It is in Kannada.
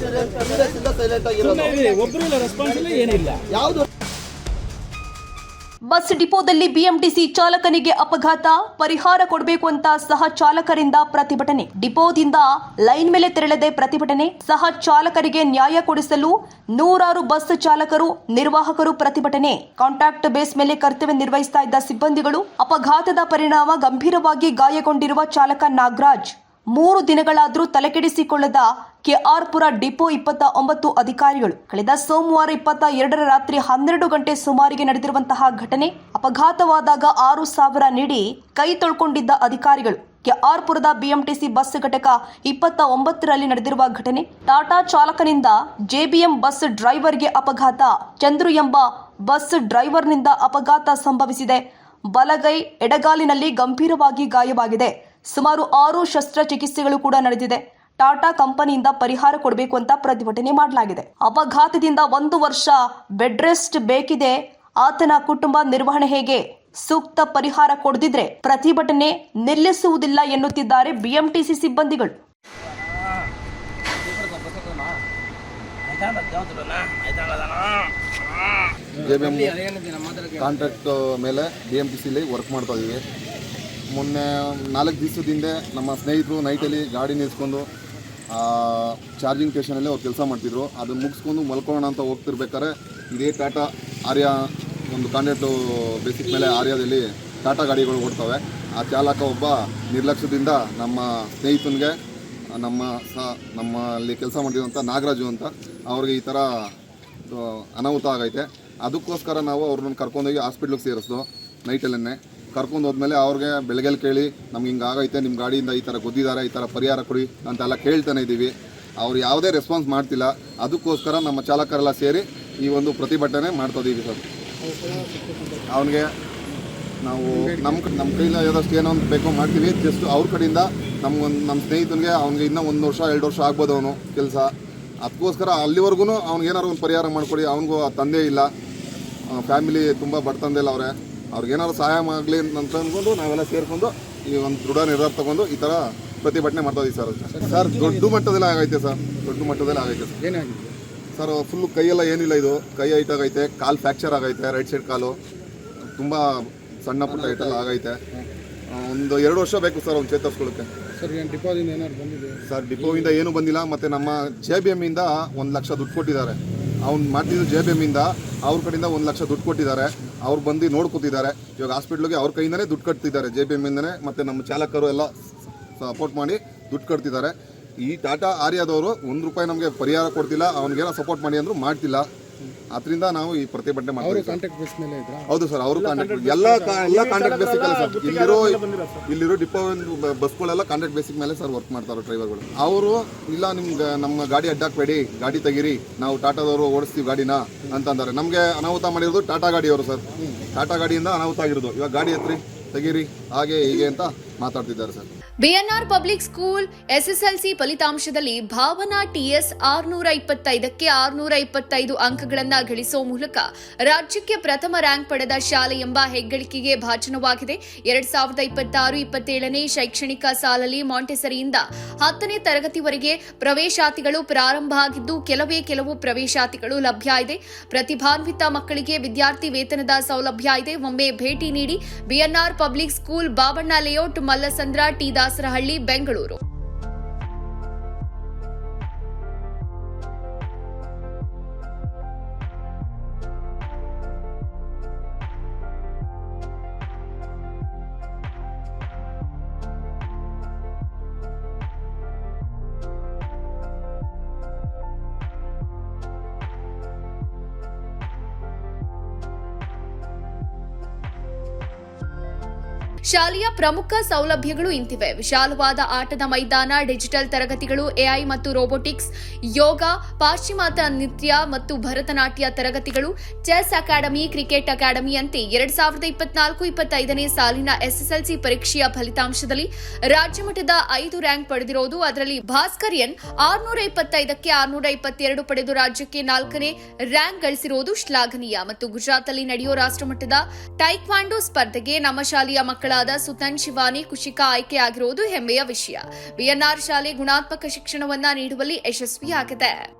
ಸೈಲೆಂಟ್ ಆಗಿರೋದು. ಒಬ್ಬರು ಇಲ್ಲ, ರೆಸ್ಪಾನ್ಸ್ ಇಲ್ಲ, ಏನಿಲ್ಲ. ಯಾವುದು ಬಸ್ ಡಿಪೋದಲ್ಲಿ ಬಿಎಂಟಿಸಿ ಚಾಲಕನಿಗೆ ಅಪಘಾತ, ಪರಿಹಾರ ಕೊಡಬೇಕು ಅಂತ ಸಹ ಚಾಲಕರಿಂದ ಪ್ರತಿಭಟನೆ. ಡಿಪೋದಿಂದ ಲೈನ್ ಮೇಲೆ ತೆರಳದೆ ಪ್ರತಿಭಟನೆ. ಸಹ ಚಾಲಕರಿಗೆ ನ್ಯಾಯ ಕೊಡಿಸಲು ನೂರಾರು ಬಸ್ ಚಾಲಕರು, ನಿರ್ವಾಹಕರು ಪ್ರತಿಭಟನೆ. ಕಾಂಟ್ರಾಕ್ಟ್ ಬೇಸ್ ಮೇಲೆ ಕರ್ತವ್ಯ ನಿರ್ವಹಿಸ್ತಾ ಇದ್ದ ಸಿಬ್ಬಂದಿಗಳು. ಅಪಘಾತದ ಪರಿಣಾಮ ಗಂಭೀರವಾಗಿ ಗಾಯಗೊಂಡಿರುವ ಚಾಲಕ ನಾಗರಾಜ್. 3 ದಿನಗಳಾದರೂ ತಲೆಕೆಡಿಸಿಕೊಳ್ಳದ ಕೆಆರ್ಪುರ ಡಿಪೋ 29 ಅಧಿಕಾರಿಗಳು. ಕಳೆದ ಸೋಮವಾರ 22ರ ರಾತ್ರಿ 12 ಗಂಟೆ ಸುಮಾರಿಗೆ ನಡೆದಿರುವಂತಹ ಘಟನೆ. ಅಪಘಾತವಾದಾಗ 6,000 ನೀಡಿ ಕೈ ತೊಳ್ಕೊಂಡಿದ್ದ ಅಧಿಕಾರಿಗಳು. ಕೆಆರ್ಪುರದ ಬಿಎಂಟಿಸಿ ಬಸ್ ಘಟಕ 29ರಲ್ಲಿ ನಡೆದಿರುವ ಘಟನೆ. ಟಾಟಾ ಚಾಲಕನಿಂದ ಜೆಬಿಎಂ ಬಸ್ ಡ್ರೈವರ್ಗೆ ಅಪಘಾತ. ಚಂದ್ರು ಎಂಬ ಬಸ್ ಡ್ರೈವರ್ನಿಂದ ಅಪಘಾತ ಸಂಭವಿಸಿದೆ. ಬಲಗೈ, ಎಡಗಾಲಿನಲ್ಲಿ ಗಂಭೀರವಾಗಿ ಗಾಯವಾಗಿದೆ. ಸುಮಾರು 6 ಶಸ್ತ್ರಚಿಕಿತ್ಸೆಗಳು ಕೂಡ ನಡೆದಿದೆ. ಟಾಟಾ ಕಂಪನಿಯಿಂದ ಪರಿಹಾರ ಕೊಡಬೇಕು ಅಂತ ಪ್ರತಿಭಟನೆ ಮಾಡಲಾಗಿದೆ. ಅಪಘಾತದಿಂದ 1 ವರ್ಷ ಬೆಡ್ ರೆಸ್ಟ್ ಬೇಕಿದೆ. ಆತನ ಕುಟುಂಬ ನಿರ್ವಹಣೆ ಹೇಗೆ? ಸೂಕ್ತ ಪರಿಹಾರ ಕೊಡದಿದ್ರೆ ಪ್ರತಿಭಟನೆ ನಿಲ್ಲಿಸುವುದಿಲ್ಲ ಎನ್ನುತ್ತಿದ್ದಾರೆ ಬಿಎಂಟಿಸಿ ಸಿಬ್ಬಂದಿಗಳು. ಜೆಬಿಎಂ ಕಾಂಟ್ರಾಕ್ಟ್ ಮೇಲೆ ಬಿಎಂಟಿಸಿಲಿ ವರ್ಕ್ ಮಾಡ್ತಾ ಇದೀವಿ. ಮೊನ್ನೆ 4 ದಿವಸದಿಂದ ನಮ್ಮ ಸ್ನೇಹಿತರು ನೈಟಲ್ಲಿ ಗಾಡಿ ನಿಲ್ಸ್ಕೊಂಡು ಚಾರ್ಜಿಂಗ್ ಸ್ಟೇಷನಲ್ಲಿ ಅವ್ರು ಕೆಲಸ ಮಾಡ್ತಿದ್ರು. ಅದನ್ನು ಮುಗಿಸ್ಕೊಂಡು ಮಲ್ಕೊಳ್ಳೋಣ ಅಂತ ಹೋಗ್ತಿರ್ಬೇಕಾದ್ರೆ ಇದೇ ಟಾಟಾ ಆರ್ಯ ಒಂದು ಕಾಂಟ್ರಾಕ್ಟು ಬೇಸಿಕ್ ಮೇಲೆ ಆರ್ಯದಲ್ಲಿ ಟಾಟಾ ಗಾಡಿಗಳು ಓಡ್ತವೆ. ಆ ಚಾಲಕ ಒಬ್ಬ ನಿರ್ಲಕ್ಷ್ಯದಿಂದ ನಮ್ಮ ಸ್ನೇಹಿತನಿಗೆ ನಮ್ಮಲ್ಲಿ ಕೆಲಸ ಮಾಡ್ತಿದ್ದಂಥ ನಾಗರಾಜು ಅಂತ ಅವ್ರಿಗೆ ಈ ಥರ ಅನಾಹುತ ಆಗೈತೆ. ಅದಕ್ಕೋಸ್ಕರ ನಾವು ಅವ್ರನ್ನ ಕರ್ಕೊಂಡೋಗಿ ಹಾಸ್ಪಿಟ್ಲಿಗೆ ಸೇರಿಸ್ದು. ನೈಟಲ್ಲೇ ಕರ್ಕೊಂಡು ಹೋದ್ಮೇಲೆ ಅವ್ರಿಗೆ ಬೆಳಗ್ಗೆ ಕೇಳಿ ನಮ್ಗೆ ಹಿಂಗೆ ಆಗೈತೆ, ನಿಮ್ಮ ಗಾಡಿಯಿಂದ ಈ ಥರ ಗೊತ್ತಿದ್ದಾರೆ, ಈ ಥರ ಪರಿಹಾರ ಕೊಡಿ ಅಂತೆಲ್ಲ ಕೇಳ್ತಾನೆ ಇದ್ದೀವಿ. ಅವ್ರು ಯಾವುದೇ ರೆಸ್ಪಾನ್ಸ್ ಮಾಡ್ತಿಲ್ಲ. ಅದಕ್ಕೋಸ್ಕರ ನಮ್ಮ ಚಾಲಕರೆಲ್ಲ ಸೇರಿ ಈ ಒಂದು ಪ್ರತಿಭಟನೆ ಮಾಡ್ತಾಯಿದ್ದೀವಿ ಸರ್. ಅವನಿಗೆ ನಾವು ನಮ್ಮ ಕೈಯಿಂದ ಯಾವ್ದಷ್ಟು ಏನೋ ಒಂದು ಬೇಕೋ ಮಾಡ್ತೀವಿ. ಜಸ್ಟ್ ಅವ್ರ ಕಡೆಯಿಂದ ನಮ್ಮ ಸ್ನೇಹಿತನಿಗೆ ಅವ್ನಿಗೆ ಇನ್ನೂ 1 ವರ್ಷ 2 ವರ್ಷ ಆಗ್ಬೋದು ಅವನು ಕೆಲಸ. ಅದಕ್ಕೋಸ್ಕರ ಅಲ್ಲಿವರೆಗೂ ಅವ್ನಿಗೇನಾದ್ರು ಒಂದು ಪರಿಹಾರ ಮಾಡಿಕೊಡಿ. ಅವನಿಗೂ ತಂದೆ ಇಲ್ಲ, ಫ್ಯಾಮಿಲಿ ತುಂಬ ಬಡತಂದಿಲ್ಲ. ಅವ್ರಿಗೇನಾದ್ರು ಸಹಾಯ ಆಗಲಿ ಅಂತ ಅಂದ್ಕೊಂಡು ನಾವೆಲ್ಲ ಸೇರಿಕೊಂಡು ಈ ಒಂದು ದೃಢ ನಿರ್ಧಾರ ತಗೊಂಡು ಈ ಥರ ಪ್ರತಿಭಟನೆ ಮಾಡ್ತಾ ಇದ್ದೀವಿ ಸರ್. ದೊಡ್ಡ ಮಟ್ಟದಲ್ಲಿ ಆಗೈತೆ ಸರ್. ಏನಾಗಿದೆ ಸರ್? ಫುಲ್ಲು ಕೈಯೆಲ್ಲ ಏನಿಲ್ಲ, ಇದು ಕೈ ಹೈಟ್ ಆಗೈತೆ, ಕಾಲು ಫ್ರ್ಯಾಕ್ಚರ್ ಆಗೈತೆ, ರೈಟ್ ಸೈಡ್ ಕಾಲು ತುಂಬ ಸಣ್ಣ ಪುಟ್ಟ ಹೈಟೆಲ್ಲ ಆಗೈತೆ. ಒಂದು 2 ವರ್ಷ ಬೇಕು ಸರ್ ಅವ್ನು ಚೇತರಿಸ್ಕೊಳ್ಳೋಕ್ಕೆ. ಸರ್ ಡಿಪೋದಿಂದ ಏನಾದ್ರು ಬಂದಿದೆ? ಸರ್ ಡಿಪೋಯಿಂದ ಏನೂ ಬಂದಿಲ್ಲ. ಮತ್ತು ನಮ್ಮ ಜೆಬಿಎಮ್ಮಿಂದ 1 ಲಕ್ಷ ದುಡ್ಡು ಕೊಟ್ಟಿದ್ದಾರೆ. ಅವ್ನು ಮಾಡ್ತಿದ್ದು ಜೆಬಿಎಮ್ಮಿಂದ ಅವ್ರ ಕಡೆಯಿಂದ 1 ಲಕ್ಷ ದುಡ್ಡು ಕೊಟ್ಟಿದ್ದಾರೆ. ಅವ್ರು ಬಂದು ನೋಡ್ಕೊತಿದ್ದಾರೆ. ಇವಾಗ ಹಾಸ್ಪಿಟ್ಲಿಗೆ ಅವ್ರ ಕೈಯಿಂದನೇ ದುಡ್ಡು ಕಟ್ತಿದ್ದಾರೆ, ಜೆಬಿಎಮ್ಮಿಂದನೇ. ಮತ್ತು ನಮ್ಮ ಚಾಲಕರು ಎಲ್ಲ ಸಪೋರ್ಟ್ ಮಾಡಿ ದುಡ್ಡು ಕಟ್ತಿದ್ದಾರೆ. ಈ ಟಾಟಾ ಆರ್ಯದವರು 1 ರೂಪಾಯಿ ನಮಗೆ ಪರಿಹಾರ ಕೊಡ್ತಿಲ್ಲ. ಅವ್ನಿಗೇನೋ ಸಪೋರ್ಟ್ ಮಾಡಿ ಅಂದರೂ ಮಾಡ್ತಿಲ್ಲ. ಅದರಿಂದ ನಾವು ಈ ಪ್ರತಿಭಟನೆ ಮಾಡ್ತೀವಿ. ಹೌದು ಸರ್, ಅವರು ಕಾಂಟ್ರಾಕ್ಟ್ ಎಲ್ಲ ಕಾಂಟ್ರಾಕ್ಟ್ ಬೇಸಿಕ್ ಅಲ್ಲ ಸರ್. ಇಲ್ಲಿರೋ ಡಿಪೋ ಬಸ್ಗಳೆಲ್ಲ ಕಾಂಟ್ರಾಕ್ಟ್ ಬೇಸಿಕ್ ಮೇಲೆ ಸರ್ ವರ್ಕ್ ಮಾಡ್ತಾರೆ ಡ್ರೈವರ್ಗಳು. ಅವರು ಇಲ್ಲ, ನಿಮ್ಗೆ ನಮ್ಮ ಗಾಡಿ ಅಡ್ಡಾಕ್ಬೇಡಿ, ಗಾಡಿ ತೆಗೀರಿ, ನಾವು ಟಾಟಾದವರು ಓಡಿಸ್ತೀವಿ ಗಾಡಿನ ಅಂತಂದರೆ. ನಮಗೆ ಅನಾಹುತ ಮಾಡಿರೋದು ಟಾಟಾ ಗಾಡಿಯವರು ಸರ್. ಟಾಟಾ ಗಾಡಿಯಿಂದ ಅನಾಹುತ ಆಗಿರೋದು. ಇವಾಗ ಗಾಡಿ ಎತ್ರಿ, ತೆಗೀರಿ, ಹಾಗೆ ಹೀಗೆ ಅಂತ ಮಾತಾಡ್ತಿದ್ದಾರೆ sir. BNR public school SSLC ಫಲಿತಾಂಶದಲ್ಲಿ ಭಾವನಾ ಟಿಎಸ್ 625ಕ್ಕೆ 625 ಅಂಕಗಳನ್ನು ಗಳಿಸುವ ಮೂಲಕ ರಾಜ್ಯಕ್ಕೆ ಪ್ರಥಮ ರ್ಯಾಂಕ್ ಪಡೆದ ಶಾಲೆ ಎಂಬ ಹೆಗ್ಗಳಿಕೆಗೆ ಭಾಜನವಾಗಿದೆ. 2026-27ನೇ ಶೈಕ್ಷಣಿಕ ಸಾಲಲ್ಲಿ ಮಾಂಟೆಸರಿಯಿಂದ 10ನೇ ತರಗತಿವರೆಗೆ ಪ್ರವೇಶಾತಿಗಳು ಪ್ರಾರಂಭ ಆಗಿದ್ದು ಕೆಲವು ಪ್ರವೇಶಾತಿಗಳು ಲಭ್ಯ ಇದೆ. ಪ್ರತಿಭಾನ್ವಿತ ಮಕ್ಕಳಿಗೆ ವಿದ್ಯಾರ್ಥಿ ವೇತನದ ಸೌಲಭ್ಯ ಇದೆ. ಒಮ್ಮೆ ಭೇಟಿ ನೀಡಿ. BNR public school, Babanna layout, Mallasandra, T Dasarahalli, Bengaluru. ಶಾಲೆಯ ಪ್ರಮುಖ ಸೌಲಭ್ಯಗಳು ಇಂತಿವೆ: ವಿಶಾಲವಾದ ಆಟದ ಮೈದಾನ, ಡಿಜಿಟಲ್ ತರಗತಿಗಳು, ಎಐ ಮತ್ತು ರೋಬೋಟಿಕ್ಸ್, ಯೋಗ, ಪಾಶ್ಚಿಮಾತ್ಯ ನೃತ್ಯ ಮತ್ತು ಭರತನಾಟ್ಯ ತರಗತಿಗಳು, ಚೆಸ್ ಅಕಾಡೆಮಿ, ಕ್ರಿಕೆಟ್ ಅಕಾಡೆಮಿಯಂತೆ 2024-25ನೇ ಸಾಲಿನ ಎಸ್ಎಸ್ಎಲ್ಸಿ ಪರೀಕ್ಷೆಯ ಫಲಿತಾಂಶದಲ್ಲಿ ರಾಜ್ಯಮಟ್ಟದ 5 ರ್ಯಾಂಕ್ ಪಡೆದಿರುವುದು. ಅದರಲ್ಲಿ ಭಾಸ್ಕರ್ಯನ್ 625ಕ್ಕೆ 622 ಪಡೆದು ರಾಜ್ಯಕ್ಕೆ 4ನೇ ರ್ಯಾಂಕ್ ಗಳಿಸಿರುವುದು ಶ್ಲಾಘನೀಯ. ಮತ್ತು ಗುಜರಾತ್ನಲ್ಲಿ ನಡೆಯುವ ರಾಷ್ಟ್ರಮಟ್ಟದ ಟೈಕ್ವಾಂಡೋ ಸ್ಪರ್ಧೆಗೆ ನಮ್ಮ ಶಾಲೆಯ ಮಕ್ಕಳ ವಿದ್ಯಾರ್ಥಿಗಳಾದ ಸುತನ್, ಶಿವಾನಿ, ಕುಶಿಕಾ ಆಯ್ಕೆಯಾಗಿರುವುದು ಹೆಮ್ಮೆಯ ವಿಷಯ. ಬಿಎನ್ಆರ್ ಶಾಲೆ ಗುಣಾತ್ಮಕ ಶಿಕ್ಷಣವನ್ನ ನೀಡುವಲ್ಲಿ ಯಶಸ್ವಿಯಾಗಿದೆ.